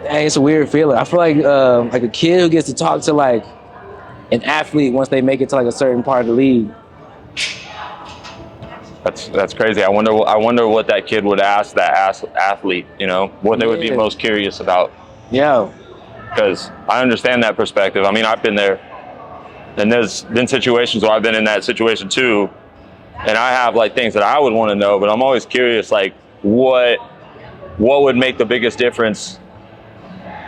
Hey, it's a weird feeling. I feel like a kid who gets to talk to like an athlete once they make it to like a certain part of the league. That's crazy. I wonder what that kid would ask that athlete. You know, what they would be Yeah. most curious about. Yeah. Because I understand that perspective. I mean, I've been there, and there's been situations where I've been in that situation too, and I have like things that I would want to know, but I'm always curious, like what would make the biggest difference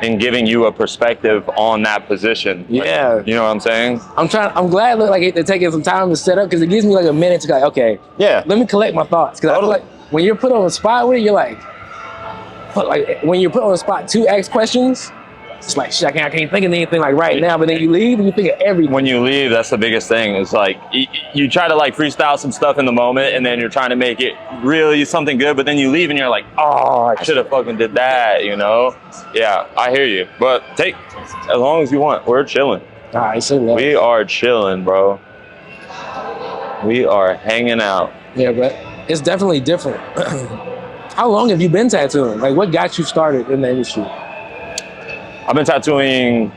in giving you a perspective on that position. Yeah. Like, you know what I'm saying? I'm glad like they're taking some time to set up because it gives me like a minute to go, like, okay, Yeah. let me collect my thoughts. Because I feel like when you're put on the spot with it, you're like when you're put on the spot to ask questions, it's like, shit, I can't think of anything like right now. But then you leave and you think of everything. When you leave, that's the biggest thing. It's like you try to like freestyle some stuff in the moment, and then you're trying to make it really something good. But then you leave and you're like, oh, I should have fucking did that. You know? Yeah, I hear you. But take as long as you want. We're chilling. All right, so We are chilling, bro. We are hanging out. Yeah, but it's definitely different. How long have you been tattooing? Like, what got you started in the industry? I've been tattooing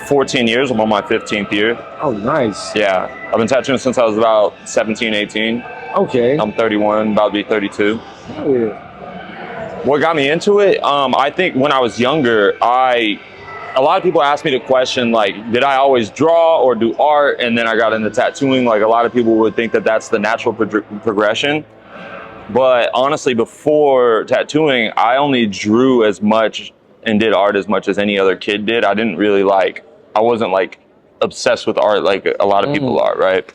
14 years. I'm on my 15th year. Oh, nice. Yeah. I've been tattooing since I was about 17, 18. Okay. I'm 31, about to be 32. Oh, yeah. What got me into it? I think when I was younger, a lot of people ask me the question, like, did I always draw or do art? And then I got into tattooing. Like, a lot of people would think that that's the natural progression. But honestly, before tattooing, I only drew as much and did art as much as any other kid did. I wasn't like obsessed with art like a lot of people are, right?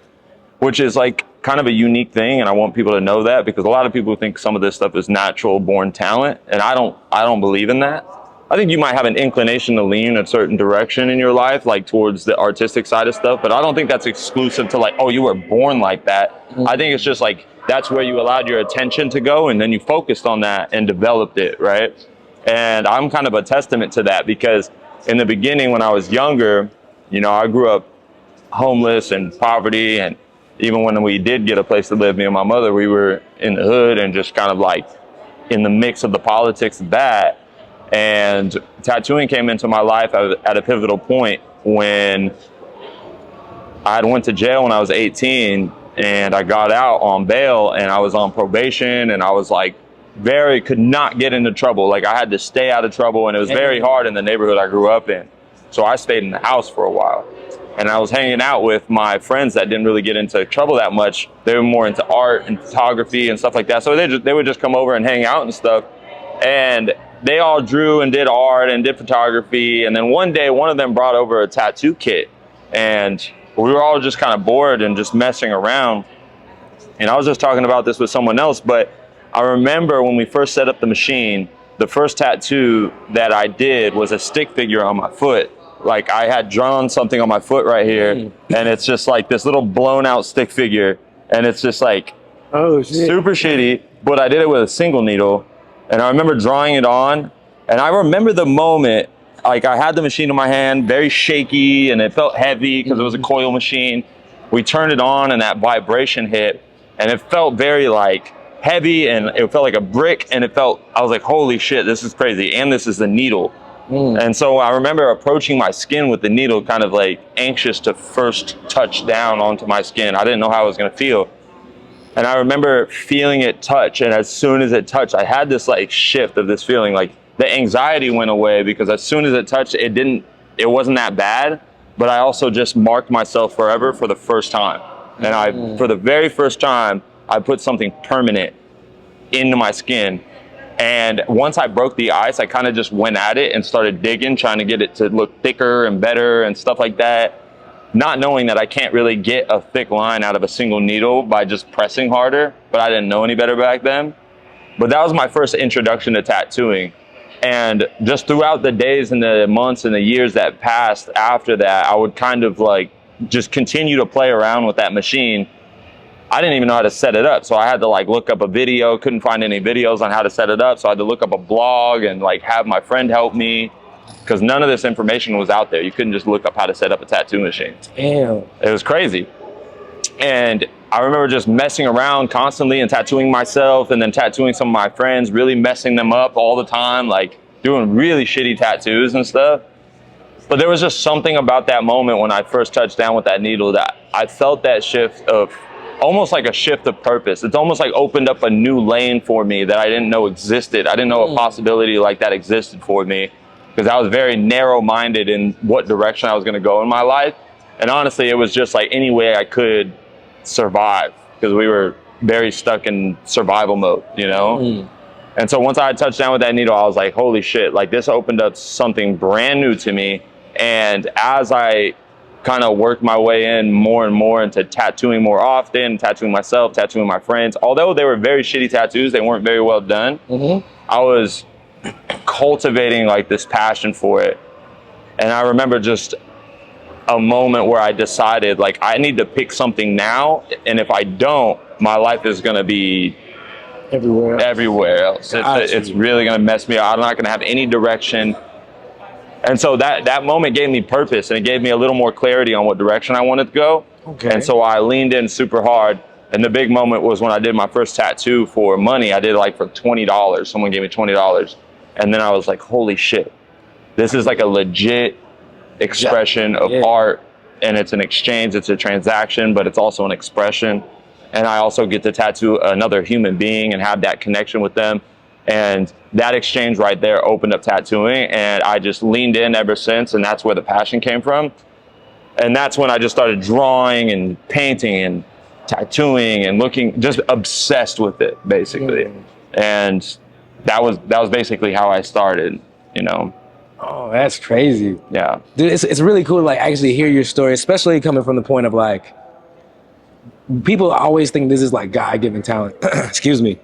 Which is like kind of a unique thing, and I want people to know that, because a lot of people think some of this stuff is natural born talent, and I don't believe in that. I think you might have an inclination to lean a certain direction in your life, like towards the artistic side of stuff, but I don't think that's exclusive to like, oh, you were born like that. I think it's just like, that's where you allowed your attention to go, and then you focused on that and developed it, right? And I'm kind of a testament to that, because in the beginning, when I was younger, you know, I grew up homeless and poverty. And even when we did get a place to live, me and my mother, we were in the hood and just kind of like in the mix of the politics of that. And tattooing came into my life at a pivotal point when I went to jail when I was 18, and I got out on bail, and I was on probation, and I was like, could not get into trouble. Like, I had to stay out of trouble, and it was very hard in the neighborhood I grew up in. So I stayed in the house for a while, and I was hanging out with my friends that didn't really get into trouble that much. They were more into art and photography and stuff like that. So they would just come over and hang out and stuff. And they all drew and did art and did photography. And then one day, one of them brought over a tattoo kit, and we were all just kind of bored and just messing around. And I was just talking about this with someone else, but I remember when we first set up the machine, the first tattoo that I did was a stick figure on my foot. Like, I had drawn something on my foot right here, and it's just like this little blown out stick figure, and it's just like, oh shit, super shitty, but I did it with a single needle. And I remember drawing it on, and I remember the moment, like, I had the machine in my hand, very shaky, and it felt heavy because it was a coil machine. We turned it on, and that vibration hit, and it felt very like heavy, and it felt like a brick, and I was like, holy shit, this is crazy, and this is the needle. And so I remember approaching my skin with the needle, kind of like anxious to first touch down onto my skin. I didn't know how I was gonna feel. And I remember feeling it touch, and as soon as it touched, I had this like shift of this feeling, like the anxiety went away, because as soon as it touched, it wasn't that bad, but I also just marked myself forever for the first time. And for the very first time, I put something permanent into my skin. And once I broke the ice, I kind of just went at it and started digging, trying to get it to look thicker and better and stuff like that. Not knowing that I can't really get a thick line out of a single needle by just pressing harder, but I didn't know any better back then. But that was my first introduction to tattooing. And just throughout the days and the months and the years that passed after that, I would kind of like just continue to play around with that machine. I didn't even know how to set it up. So I had to like look up a video, couldn't find any videos on how to set it up. So I had to look up a blog and like have my friend help me, because none of this information was out there. You couldn't just look up how to set up a tattoo machine. Damn. It was crazy. And I remember just messing around constantly and tattooing myself, and then tattooing some of my friends, really messing them up all the time. Like, doing really shitty tattoos and stuff. But there was just something about that moment when I first touched down with that needle that I felt that shift of, almost like a shift of purpose. It's almost like opened up a new lane for me that I didn't know existed. I didn't know a possibility like that existed for me, because I was very narrow-minded in what direction I was going to go in my life. And honestly, it was just like any way I could survive, because we were very stuck in survival mode, you know? And so once I had touched down with that needle, I was like, holy shit, like this opened up something brand new to me. And as I kind of worked my way in more and more into tattooing more often, tattooing myself, tattooing my friends, although they were very shitty tattoos, they weren't very well done, I was cultivating like this passion for it. And I remember just a moment where I decided like I need to pick something now, and if I don't, my life is going to be everywhere else. It's really going to mess me up. I'm not going to have any direction. And so that moment gave me purpose, and it gave me a little more clarity on what direction I wanted to go. And so I leaned in super hard. And the big moment was when I did my first tattoo for money. I did it like for $20. Someone gave me $20. And then I was like, holy shit, this is like a legit expression of art, and it's an exchange, it's a transaction, but it's also an expression. And I also get to tattoo another human being and have that connection with them. And that exchange right there opened up tattooing, and I just leaned in ever since, and that's where the passion came from. And that's when I just started drawing and painting and tattooing and looking, just obsessed with it, basically. And that was basically how I started, you know. Oh, that's crazy. Yeah. Dude, it's really cool to like actually hear your story, especially coming from the point of like, people always think this is like God-given talent. Excuse me.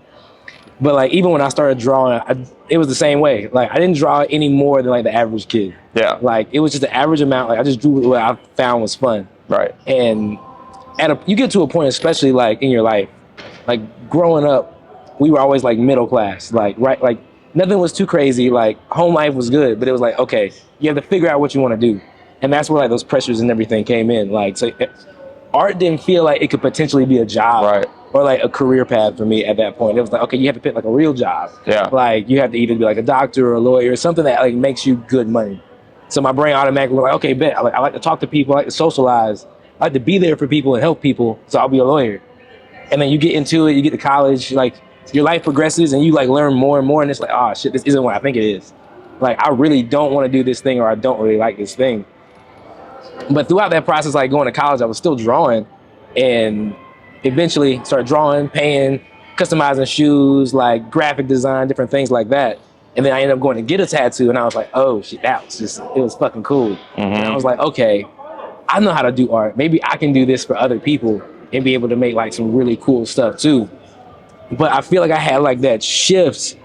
But like, even when I started drawing, it was the same way. Like, I didn't draw any more than like the average kid. Yeah. Like, it was just the average amount. Like, I just drew what I found was fun. Right. And you get to a point, especially like in your life, like growing up, we were always like middle class. Like, right, like nothing was too crazy. Like, home life was good, but it was like, okay, you have to figure out what you want to do. And that's where like those pressures and everything came in. Like, so art didn't feel like it could potentially be a job. Right. Or like a career path for me at that point. It was like, okay, you have to pick like a real job. Yeah. Like, you have to either be like a doctor or a lawyer or something that like makes you good money. So my brain automatically was like, okay, bet. I like to talk to people, I like to socialize, I like to be there for people and help people, so I'll be a lawyer. And then you get into it, you get to college, like your life progresses and you like learn more and more, and it's like, oh shit, this isn't what I think it is. Like, I really don't want to do this thing, or I don't really like this thing. But throughout that process, like going to college, I was still drawing, and eventually started drawing, painting, customizing shoes, like graphic design, different things like that. And then I ended up going to get a tattoo, and I was like, oh shit, it was fucking cool. And I was like, okay, I know how to do art. Maybe I can do this for other people and be able to make like some really cool stuff too. But I feel like I had like that shift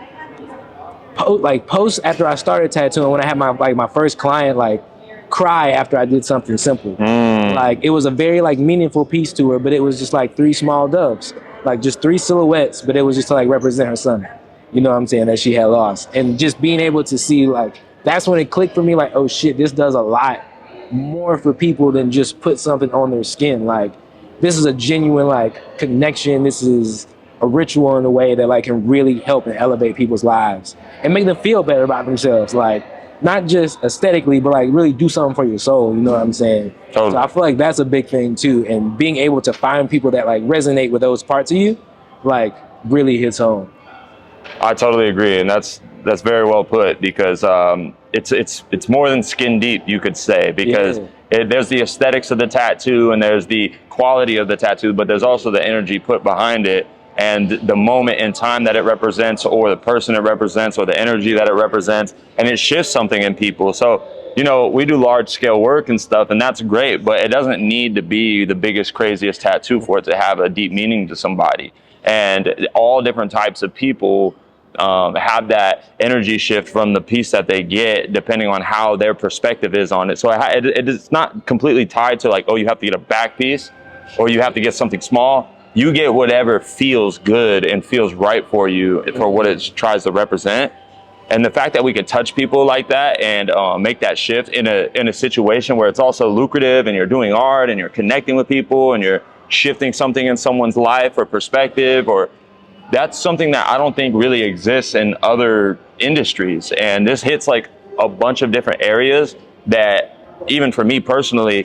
post after I started tattooing, when I had my first client like cry after I did something simple. Like, it was a very like meaningful piece to her, but it was just like 3 small doves, like just 3 silhouettes, but it was just to like represent her son, you know what I'm saying, that she had lost. And just being able to see, like, that's when it clicked for me, like, oh shit, this does a lot more for people than just put something on their skin. Like, this is a genuine like connection. This is a ritual in a way that like can really help and elevate people's lives and make them feel better about themselves. Like, not just aesthetically, but like really do something for your soul. You know what I'm saying? Totally. So I feel like that's a big thing too. And being able to find people that like resonate with those parts of you, like, really hits home. I totally agree, and that's very well put, because it's more than skin deep, you could say, because there's the aesthetics of the tattoo and there's the quality of the tattoo, but there's also the energy put behind it, and the moment in time that it represents, or the person it represents, or the energy that it represents, and it shifts something in people. So, you know, we do large scale work and stuff, and that's great, but it doesn't need to be the biggest, craziest tattoo for it to have a deep meaning to somebody. And all different types of people have that energy shift from the piece that they get, depending on how their perspective is on it. So it is not completely tied to like, oh, you have to get a back piece, or you have to get something small. You get whatever feels good and feels right for you, for what it tries to represent. And the fact that we can touch people like that and make that shift in a situation where it's also lucrative, and you're doing art and you're connecting with people and you're shifting something in someone's life or perspective, or that's something that I don't think really exists in other industries. And this hits like a bunch of different areas that, even for me personally,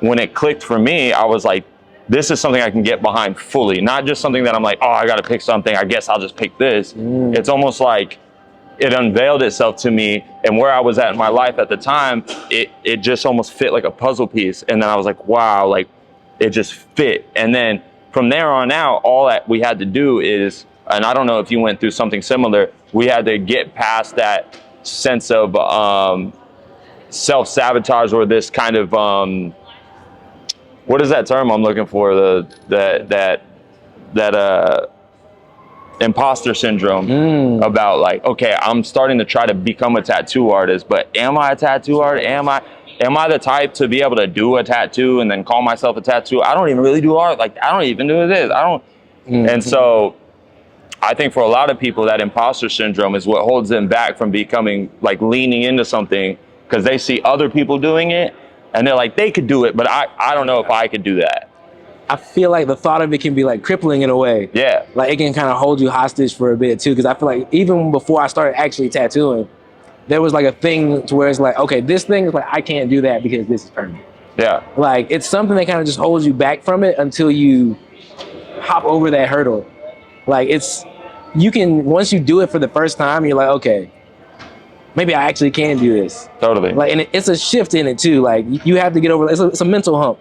when it clicked for me, I was like, this is something I can get behind fully, not just something that I'm like, oh, I got to pick something, I guess I'll just pick this. It's almost like it unveiled itself to me, and where I was at in my life at the time, it just almost fit like a puzzle piece. And then I was like, wow, like it just fit. And then from there on out, all that we had to do is, and I don't know if you went through something similar, we had to get past that sense of self-sabotage, or this kind of what is that term I'm looking for? That imposter syndrome about like, okay, I'm starting to try to become a tattoo artist, but am I a tattoo artist? Am I the type to be able to do a tattoo and then call myself a tattoo? I don't even really do art. Like, I don't even do this. I don't. And so I think for a lot of people, that imposter syndrome is what holds them back from becoming, like, leaning into something, because they see other people doing it and they're like, they could do it, but I don't know if I could do that. I feel like the thought of it can be like crippling in a way. Yeah. Like it can kind of hold you hostage for a bit too. Because I feel like even before I started actually tattooing, there was like a thing to where it's like, okay, this thing is like, I can't do that because this is permanent. Yeah. Like it's something that kind of just holds you back from it until you hop over that hurdle. Like you can, once you do it for the first time, you're like, okay, maybe I actually can do this. Totally. Like, and it's a shift in it too. Like you have to get over, it's a mental hump.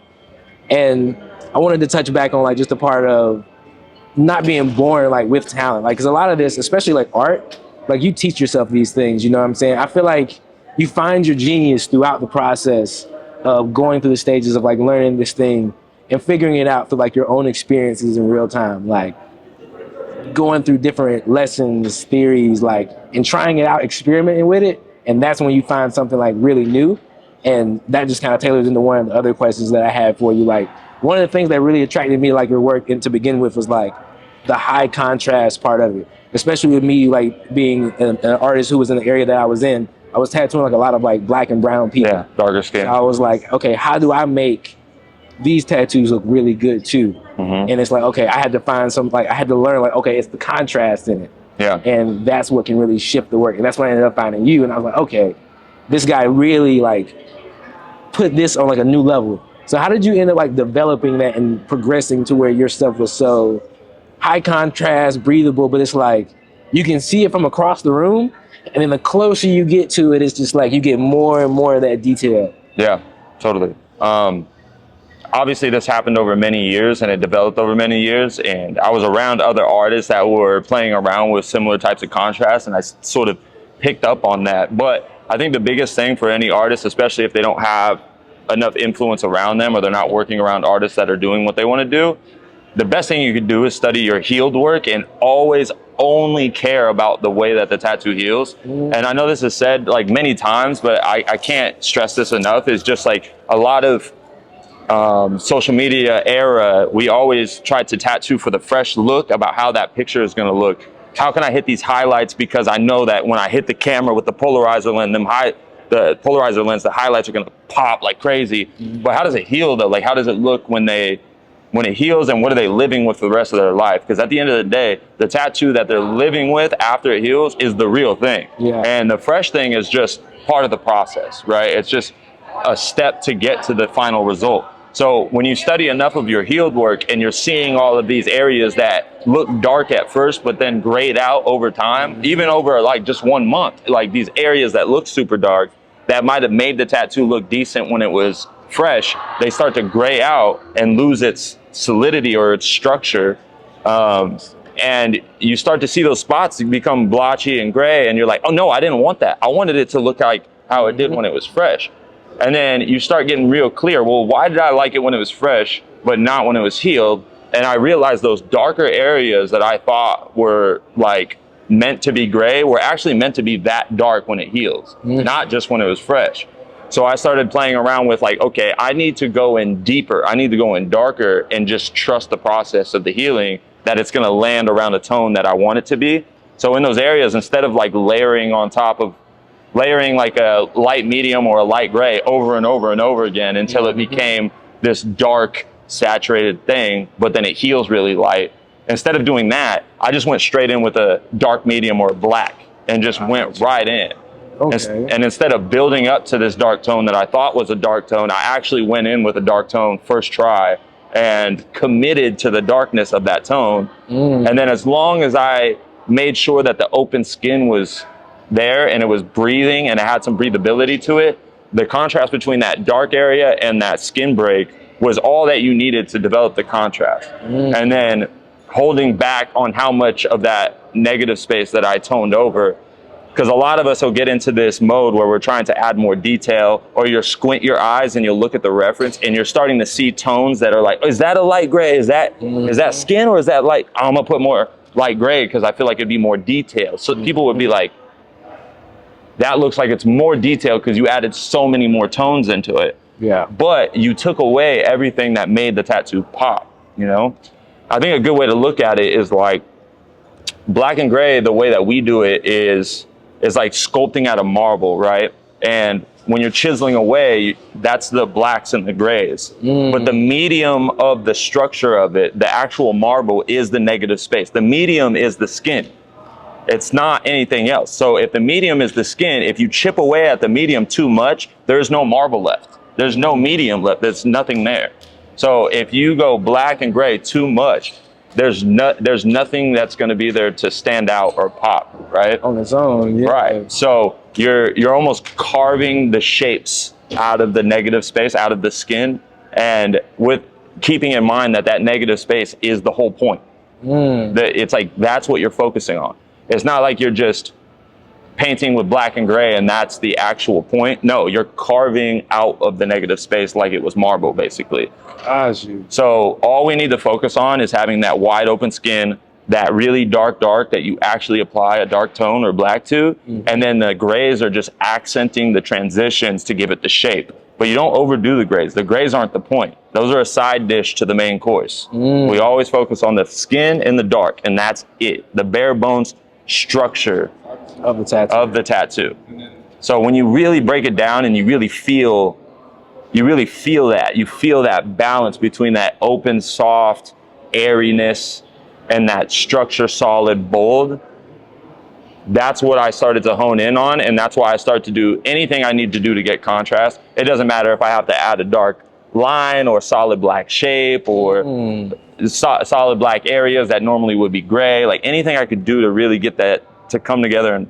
And I wanted to touch back on like just the part of not being born like with talent. Like, cause a lot of this, especially like art, like you teach yourself these things, you know what I'm saying? I feel like you find your genius throughout the process of going through the stages of like learning this thing and figuring it out through like your own experiences in real time. Like going through different lessons, theories, like, and trying it out, experimenting with it. And that's when you find something like really new. And that just kind of tailors into one of the other questions that I had for you. Like, one of the things that really attracted me to like your work and to begin with was like the high contrast part of it, especially with me like being an artist who was in the area that I was in. I was tattooing like a lot of like black and brown people. Yeah, darker skin. So I was like, okay, how do I make these tattoos look really good too? And it's like, okay, I had to find some, like I had to learn like, okay, it's the contrast in it. Yeah. And that's what can really shift the work. And that's when I ended up finding you. And I was like, okay, this guy really like put this on like a new level. So how did you end up like developing that and progressing to where your stuff was so high contrast, breathable, but it's like you can see it from across the room, and then the closer you get to it, it's just like you get more and more of that detail. Yeah, totally. Obviously this happened over many years and it developed over many years, and I was around other artists that were playing around with similar types of contrast, and I sort of picked up on that. But I think the biggest thing for any artist, especially if they don't have enough influence around them or they're not working around artists that are doing what they want to do, the best thing you could do is study your healed work and always only care about the way that the tattoo heals. And I know this is said like many times, but I can't stress this enough. It's just like a lot of social media era, we always try to tattoo for the fresh look about how that picture is going to look. How can I hit these highlights? Because I know that when I hit the camera with the polarizer lens, the highlights are going to pop like crazy. But how does it heal though? Like, how does it look when it heals, and what are they living with for the rest of their life? Because at the end of the day, the tattoo that they're living with after it heals is the real thing. Yeah. And the fresh thing is just part of the process, right? It's just a step to get to the final result. So when you study enough of your healed work and you're seeing all of these areas that look dark at first, but then grayed out over time, even over like just 1 month, like these areas that look super dark that might have made the tattoo look decent when it was fresh, they start to gray out and lose its solidity or its structure. And you start to see those spots become blotchy and gray, and you're like, oh no, I didn't want that. I wanted it to look like how it did when it was fresh. And then you start getting real clear, well, why did I like it when it was fresh, but not when it was healed? And I realized those darker areas that I thought were like meant to be gray were actually meant to be that dark when it heals, not just when it was fresh. So I started playing around with like, okay, I need to go in deeper. I need to go in darker and just trust the process of the healing, that it's going to land around a tone that I want it to be. So in those areas, instead of like layering like a light medium or a light gray over and over and over again until it became this dark saturated thing, but then it heals really light, Instead of doing that, I just went straight in with a dark medium or a black and just went right in. Okay. And instead of building up to this dark tone that I thought was a dark tone, I actually went in with a dark tone first try and committed to the darkness of that tone. And then as long as I made sure that the open skin was there and it was breathing and it had some breathability to it, the contrast between that dark area and that skin break was all that you needed to develop the contrast. And then holding back on how much of that negative space that I toned over, because a lot of us will get into this mode where we're trying to add more detail, or you'll squint your eyes and you'll look at the reference and you're starting to see tones that are like, is that a light gray? Is that skin, or is that light? I'm gonna put more light gray because I feel like it'd be more detailed. So people would be like, that looks like it's more detailed because you added so many more tones into it. Yeah. But you took away everything that made the tattoo pop, you know? I think a good way to look at it is like black and gray, the way that we do it is like sculpting out a marble, right? And when you're chiseling away, that's the blacks and the grays. But the medium of the structure of it, the actual marble, is the negative space. The medium is the skin. It's not anything else. So if the medium is the skin, if you chip away at the medium too much, there's no marble left. There's no medium left. There's nothing there. So if you go black and gray too much, there's nothing that's going to be there to stand out or pop, right? On its own, yeah. Right. So you're almost carving the shapes out of the negative space, out of the skin, and with keeping in mind that that negative space is the whole point. It's like that's what you're focusing on. It's not like you're just painting with black and gray and that's the actual point. No, you're carving out of the negative space like it was marble, basically. So all we need to focus on is having that wide open skin, that really dark that you actually apply a dark tone or black to, and then the grays are just accenting the transitions to give it the shape. But you don't overdo the grays. The grays aren't the point. Those are a side dish to the main course. We always focus on the skin and the dark, and that's it. The bare bones structure of the tattoo. So when you really break it down and you really feel that balance between that open, soft airiness and that structure, solid, bold, that's what I started to hone in on, and that's why I start to do anything I need to do to get contrast. It doesn't matter if I have to add a dark line or solid black shape or solid black areas that normally would be gray, like anything I could do to really get that to come together and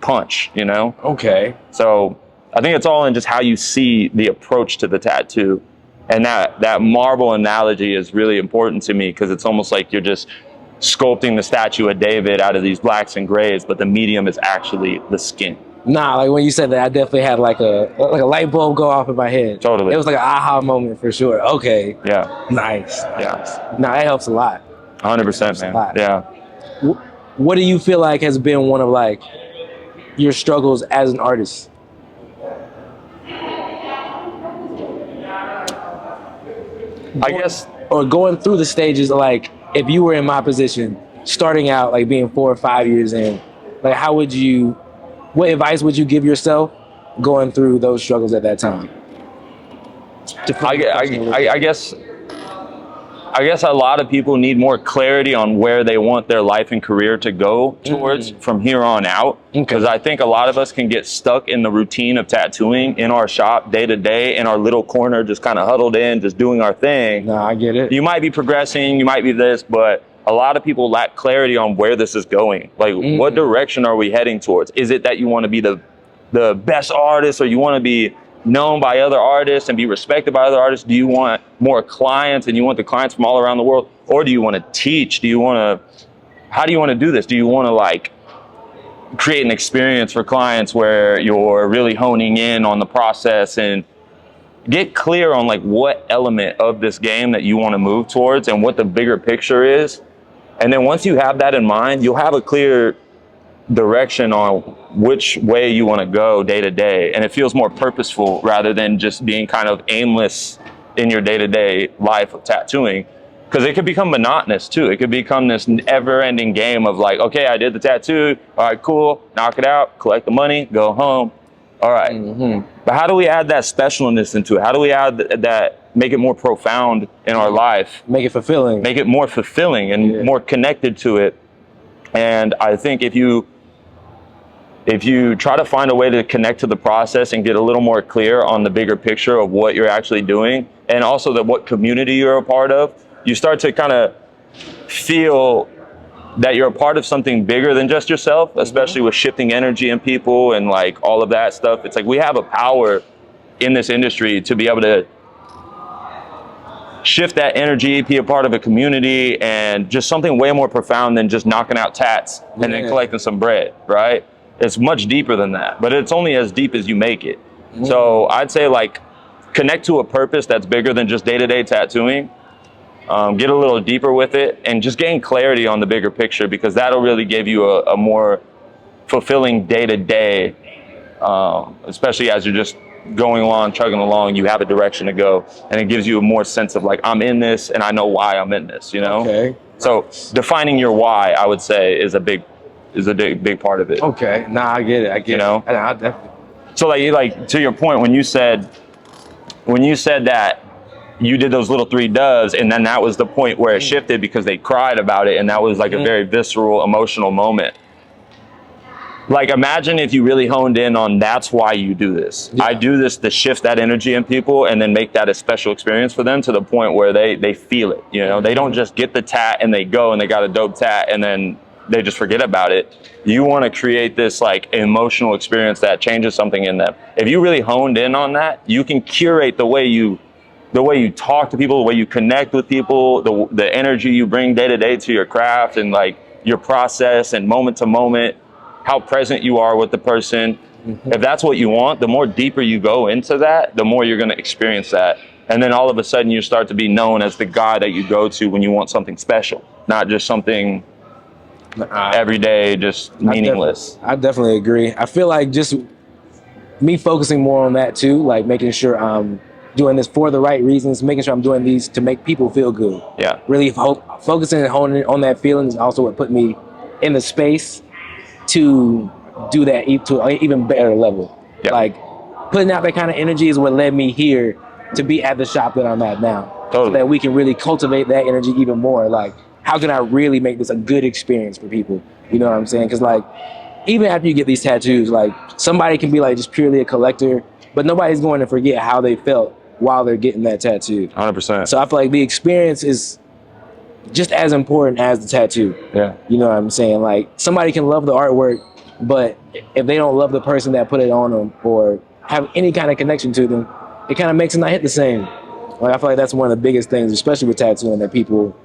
punch, you know? Okay. So I think it's all in just how you see the approach to the tattoo. And that marble analogy is really important to me because it's almost like you're just sculpting the statue of David out of these blacks and grays, but the medium is actually the skin. Nah, like when you said that, I definitely had like a light bulb go off in my head. Totally. It was like an aha moment for sure. Okay. Yeah. Nice. Yeah. Nah, that helps a lot. 100%, man. Yeah. What do you feel like has been one of like your struggles as an artist? I guess, or going through the stages, like if you were in my position, starting out, like being 4 or 5 years in, like what advice would you give yourself going through those struggles at that time? I guess a lot of people need more clarity on where they want their life and career to go towards from here on out. Because I think a lot of us can get stuck in the routine of tattooing in our shop day to day in our little corner, just kind of huddled in, just doing our thing. No, I get it. You might be progressing, you might be this, but a lot of people lack clarity on where this is going. Like, what direction are we heading towards? Is it that you want to be the best artist, or you want to be known by other artists and be respected by other artists? Do you want more clients and you want the clients from all around the world? Or do you want to teach? How do you want to do this? Do you want to like create an experience for clients where you're really honing in on the process and get clear on like what element of this game that you want to move towards and what the bigger picture is? And then once you have that in mind, you'll have a clear direction on which way you want to go day to day, and it feels more purposeful rather than just being kind of aimless in your day-to-day life of tattooing, because it could become monotonous too. It could become this ever-ending game of like, okay, I did the tattoo, all right, cool, knock it out, collect the money, go home. All right. But how do we add that specialness into it? How do we add that, make it more profound in our life? Make it fulfilling. Make it more fulfilling and more connected to it. And I think if you try to find a way to connect to the process and get a little more clear on the bigger picture of what you're actually doing, and also what community you're a part of, you start to kind of feel that you're a part of something bigger than just yourself, especially with shifting energy in people and like all of that stuff. It's like we have a power in this industry to be able to shift that energy, be a part of a community, and just something way more profound than just knocking out tats and then collecting some bread, right? It's much deeper than that, but it's only as deep as you make it. So I'd say like connect to a purpose that's bigger than just day-to-day tattooing. Get a little deeper with it and just gain clarity on the bigger picture, because that'll really give you a more fulfilling day-to-day, especially as you're just going along, chugging along, you have a direction to go, and it gives you a more sense of like, I'm in this and I know why I'm in this, you know? Okay. So defining your why, I would say, is a big part of it. Okay. Nah, I get it. I get You know? it. I definitely. So like to your point, when you said that you did those little 3 doves, and then that was the point where it shifted because they cried about it, and that was like a very visceral, emotional moment. Like imagine if you really honed in on that's why you do this. I do this to shift that energy in people and then make that a special experience for them to the point where they feel it. You know, they don't just get the tat and they go and they got a dope tat and then they just forget about it. You want to create this like emotional experience that changes something in them. If you really honed in on that, you can curate the way you talk to people, the way you connect with people, the energy you bring day to day to your craft, and like your process and moment to moment, how present you are with the person. If that's what you want, the more deeper you go into that, the more you're going to experience that. And then all of a sudden you start to be known as the guy that you go to when you want something special, not just something everyday, just meaningless. I definitely agree. I feel like just me focusing more on that too, like making sure I'm doing this for the right reasons, making sure I'm doing these to make people feel good. Yeah. Really focusing and honing on that feeling is also what put me in the space to do that to an even better level. Yeah. Like putting out that kind of energy is what led me here to be at the shop that I'm at now. Totally. So that we can really cultivate that energy even more. Like, how can I really make this a good experience for people? You know what I'm saying? Because like, even after you get these tattoos, like somebody can be like just purely a collector, but nobody's going to forget how they felt while they're getting that tattoo. 100%. So I feel like the experience is just as important as the tattoo. Yeah. You know what I'm saying? Like somebody can love the artwork, but if they don't love the person that put it on them or have any kind of connection to them, it kind of makes it not hit the same. Like I feel like that's one of the biggest things, especially with tattooing, that people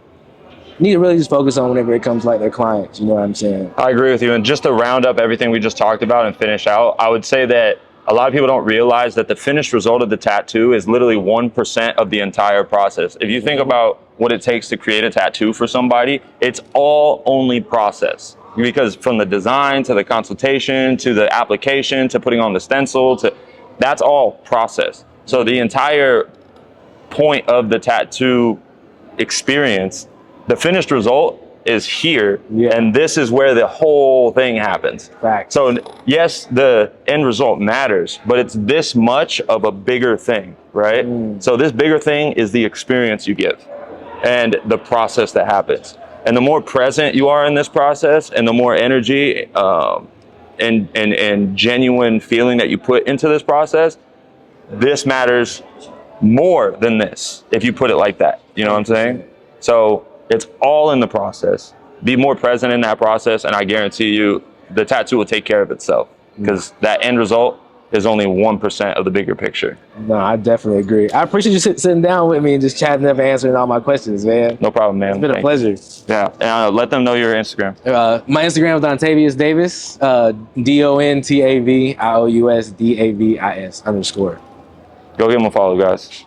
need to really just focus on whenever it comes to like their clients. You know what I'm saying? I agree with you. And just to round up everything we just talked about and finish out, I would say that a lot of people don't realize that the finished result of the tattoo is literally 1% of the entire process. If you think about what it takes to create a tattoo for somebody, it's all only process. Because from the design to the consultation to the application to putting on the stencil, that's all process. So the entire point of the tattoo experience, the finished result is here, and this is where the whole thing happens. Fact. So yes, the end result matters, but it's this much of a bigger thing, right? So this bigger thing is the experience you give and the process that happens. And the more present you are in this process and the more energy and genuine feeling that you put into this process, this matters more than this, if you put it like that. You know what I'm saying? So it's all in the process. Be more present in that process, and I guarantee you the tattoo will take care of itself, because that end result is only 1% of the bigger picture. No, I definitely agree. I appreciate you sitting down with me and just chatting up and answering all my questions, man. No problem, man. It's been a pleasure. Yeah, and let them know your Instagram. My Instagram is Dontavious Davis, DONTAVIOUS DAVIS _. Go give them a follow, guys.